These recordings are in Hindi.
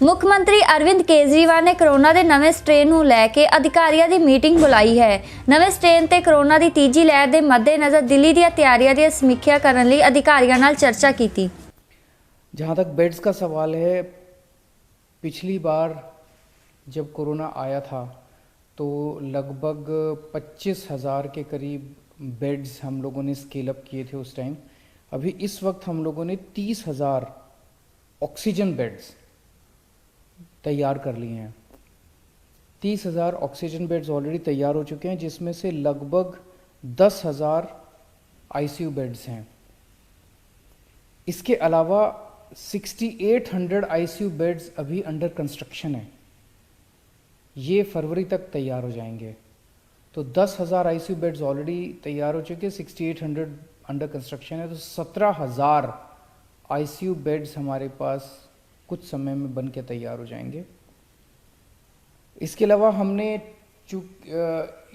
ਮੁੱਖ ਮੰਤਰੀ ਅਰਵਿੰਦ ਕੇਜਰੀਵਾਲ ਨੇ ਕਰੋਨਾ ਦੇ ਨਵੇਂ ਸਟ੍ਰੇਨ ਨੂੰ ਲੈ ਕੇ ਅਧਿਕਾਰੀਆਂ ਦੀ ਮੀਟਿੰਗ ਬੁਲਾਈ ਹੈ। ਨਵੇਂ ਸਟ੍ਰੇਨ ਤੇ ਕਰੋਨਾ ਦੀ ਤੀਜੀ ਲਹਿਰ ਦੇ ਮੱਦੇਨਜ਼ਰ ਦਿੱਲੀ ਦੀਆਂ ਤਿਆਰੀਆਂ ਦੀ ਸਮੀਖਿਆ ਕਰਨ ਲਈ ਅਧਿਕਾਰੀਆਂ ਨਾਲ ਚਰचा की थी। जहाँ तक बेड्स का सवाल है, पिछली बार जब कोरोना आया था तो लगभग 25,000 के करीब बेड्स हम लोगों ने स्केल अप किए थे उस टाइम। अभी इस वक्त हम लोगों ने 30,000 ऑक्सीजन बेड्स तैयार कर लिए हैं। 30,000 ऑक्सीजन बेड्स ऑलरेडी तैयार हो चुके हैं, जिसमें से लगभग 10,000 आईसीयू बेड्स हैं। इसके अलावा 6,800 आईसीयू बेड्स अभी अंडर कंस्ट्रक्शन है, ये फरवरी तक तैयार हो जाएंगे। तो 10,000 आईसीयू बेड्स ऑलरेडी तैयार हो चुके हैं, 6,800 अंडर कंस्ट्रक्शन है। तो 17,000 आईसीयू बेड्स हमारे पास कुछ समय में बन के तैयार हो जाएंगे। इसके अलावा हमने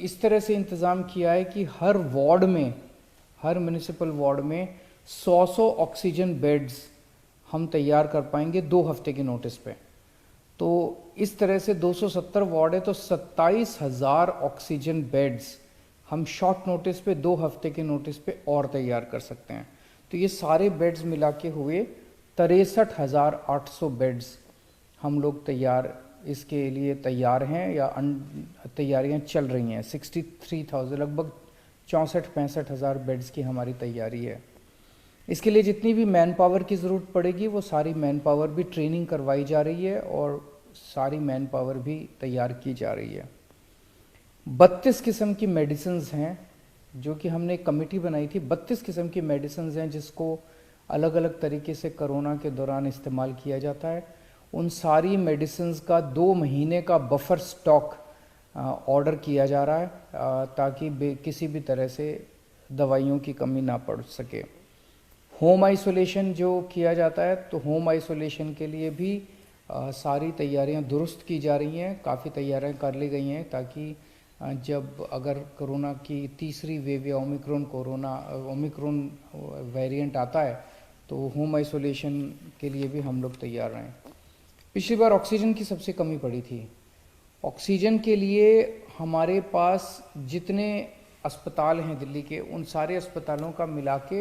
इस तरह से इंतज़ाम किया है कि हर वार्ड में, हर म्यूनिसिपल वार्ड में 100 ऑक्सीजन बेड्स हम तैयार कर पाएंगे 2 हफ्ते के नोटिस पे। तो इस तरह से 270 वार्ड है, तो 27,000 ऑक्सीजन बेड्स हम शॉर्ट नोटिस पे 2 हफ्ते के नोटिस पे और तैयार कर सकते हैं। तो ये सारे बेड्स मिला के हुए 63,800 बेड्स हम लोग इसके लिए तैयार हैं या तैयारियां चल रही हैं। 63,000 लगभग 64-65,000 बेड्स की हमारी तैयारी है। इसके लिए जितनी भी मैन पावर की ज़रूरत पड़ेगी वो सारी मैन पावर भी ट्रेनिंग करवाई जा रही है और सारी मैन पावर भी तैयार की जा रही है। 32 किस्म की मेडिसिन्स हैं जो कि हमने एक कमेटी बनाई थी। 32 किस्म की मेडिसिन्स हैं जिसको अलग अलग तरीके से कोरोना के दौरान इस्तेमाल किया जाता है। उन सारी मेडिसिन्स का 2 महीने का बफर स्टॉक ऑर्डर किया जा रहा है ताकि किसी भी तरह से दवाइयों की कमी ना पड़ सके। होम आइसोलेशन जो किया जाता है, तो होम आइसोलेशन के लिए भी सारी तैयारियां दुरुस्त की जा रही हैं, काफ़ी तैयारियां कर ली गई हैं ताकि जब अगर कोरोना की तीसरी वेव या ओमिक्रॉन वेरिएंट आता है तो होम आइसोलेशन के लिए भी हम लोग तैयार रहें। पिछली बार ऑक्सीजन की सबसे कमी पड़ी थी। ऑक्सीजन के लिए हमारे पास जितने अस्पताल हैं दिल्ली के, उन सारे अस्पतालों का मिला के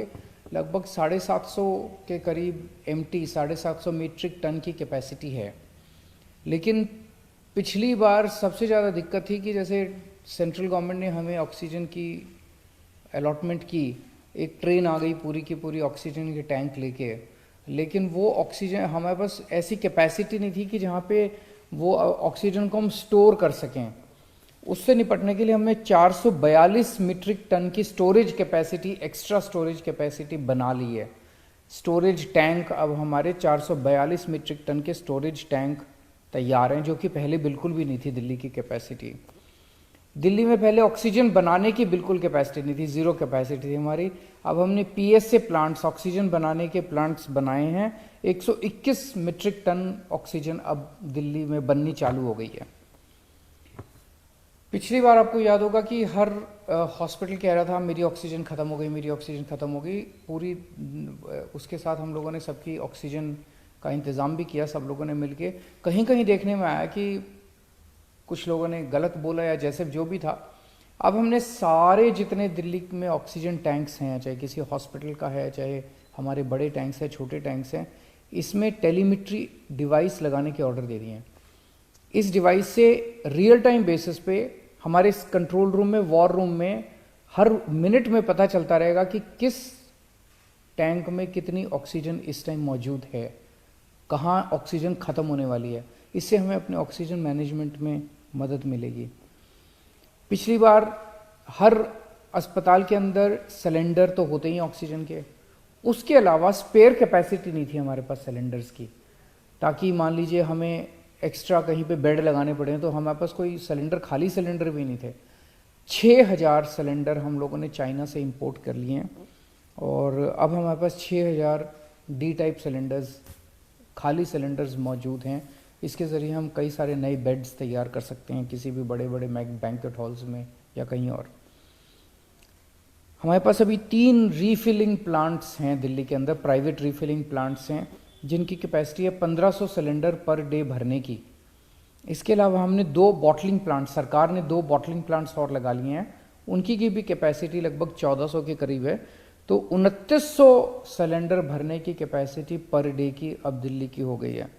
लगभग 750 के करीब एमटी 750 मीट्रिक टन की कैपेसिटी है। लेकिन पिछली बार सबसे ज़्यादा दिक्कत थी कि जैसे सेंट्रल गवर्नमेंट ने हमें ऑक्सीजन की अलॉटमेंट की, एक ट्रेन आ गई पूरी की पूरी ऑक्सीजन के टैंक लेके, लेकिन वो ऑक्सीजन हमारे पास ऐसी कैपेसिटी नहीं थी कि जहाँ पे वो ऑक्सीजन को हम स्टोर कर सकें। उससे निपटने के लिए हमने 442 मीट्रिक टन की storage capacity, extra storage capacity बना ली है। स्टोरेज टैंक अब हमारे 442 मीट्रिक टन के स्टोरेज टैंक तैयार हैं, जो कि पहले बिल्कुल भी नहीं थी दिल्ली की कैपेसिटी। दिल्ली में पहले ऑक्सीजन बनाने की बिल्कुल कैपेसिटी नहीं थी, 0 कैपेसिटी थी हमारी। अब हमने पीएसए प्लांट्स, ऑक्सीजन बनाने के प्लांट्स बनाए हैं। 121 मीट्रिक टन ऑक्सीजन अब दिल्ली में बननी चालू हो गई है। पिछली बार आपको याद होगा कि हर हॉस्पिटल कह रहा था मेरी ऑक्सीजन ख़त्म हो गई, मेरी ऑक्सीजन ख़त्म हो गई पूरी। उसके साथ हम लोगों ने सबकी ऑक्सीजन का इंतज़ाम भी किया, सब लोगों ने मिलके। कहीं कहीं देखने में आया कि कुछ लोगों ने गलत बोला या जैसे जो भी था। अब हमने सारे जितने दिल्ली में ऑक्सीजन टैंक्स हैं, चाहे किसी हॉस्पिटल का है, चाहे हमारे बड़े टैंक्स हैं, छोटे टैंक्स हैं, इसमें टेलीमेट्री डिवाइस लगाने के ऑर्डर दे दिए हैं। इस डिवाइस से रियल टाइम बेसिस पे हमारे इस कंट्रोल रूम में, वॉर रूम में हर मिनट में पता चलता रहेगा कि किस टैंक में कितनी ऑक्सीजन इस टाइम मौजूद है, कहाँ ऑक्सीजन ख़त्म होने वाली है। इससे हमें अपने ऑक्सीजन मैनेजमेंट में मदद मिलेगी। पिछली बार हर अस्पताल के अंदर सिलेंडर तो होते ही ऑक्सीजन के, उसके अलावा स्पेयर कैपेसिटी नहीं थी हमारे पास सिलेंडर्स की, ताकि मान लीजिए हमें एक्स्ट्रा कहीं पे बेड लगाने पड़े तो हमारे पास कोई सिलेंडर, खाली सिलेंडर भी नहीं थे। 6,000 सिलेंडर हम लोगों ने चाइना से इंपोर्ट कर लिए हैं और अब हमारे पास 6,000 डी टाइप सिलेंडर्स, खाली सिलेंडर्स मौजूद हैं। इसके ज़रिए हम कई सारे नए बेड्स तैयार कर सकते हैं किसी भी बड़े बड़े बैंक्वेट हॉल्स में या कहीं और। हमारे पास अभी 3 रीफिलिंग प्लांट्स हैं दिल्ली के अंदर, प्राइवेट रीफिलिंग प्लांट्स हैं, जिनकी कैपेसिटी है 1500 सिलेंडर पर डे भरने की। इसके अलावा हमने 2 बॉटलिंग प्लांट, सरकार ने 2 बॉटलिंग प्लांट्स और लगा लिए हैं, उनकी की भी कैपेसिटी लगभग 1400 के करीब है। तो 2900 सिलेंडर भरने की कैपेसिटी पर डे की अब दिल्ली की हो गई है।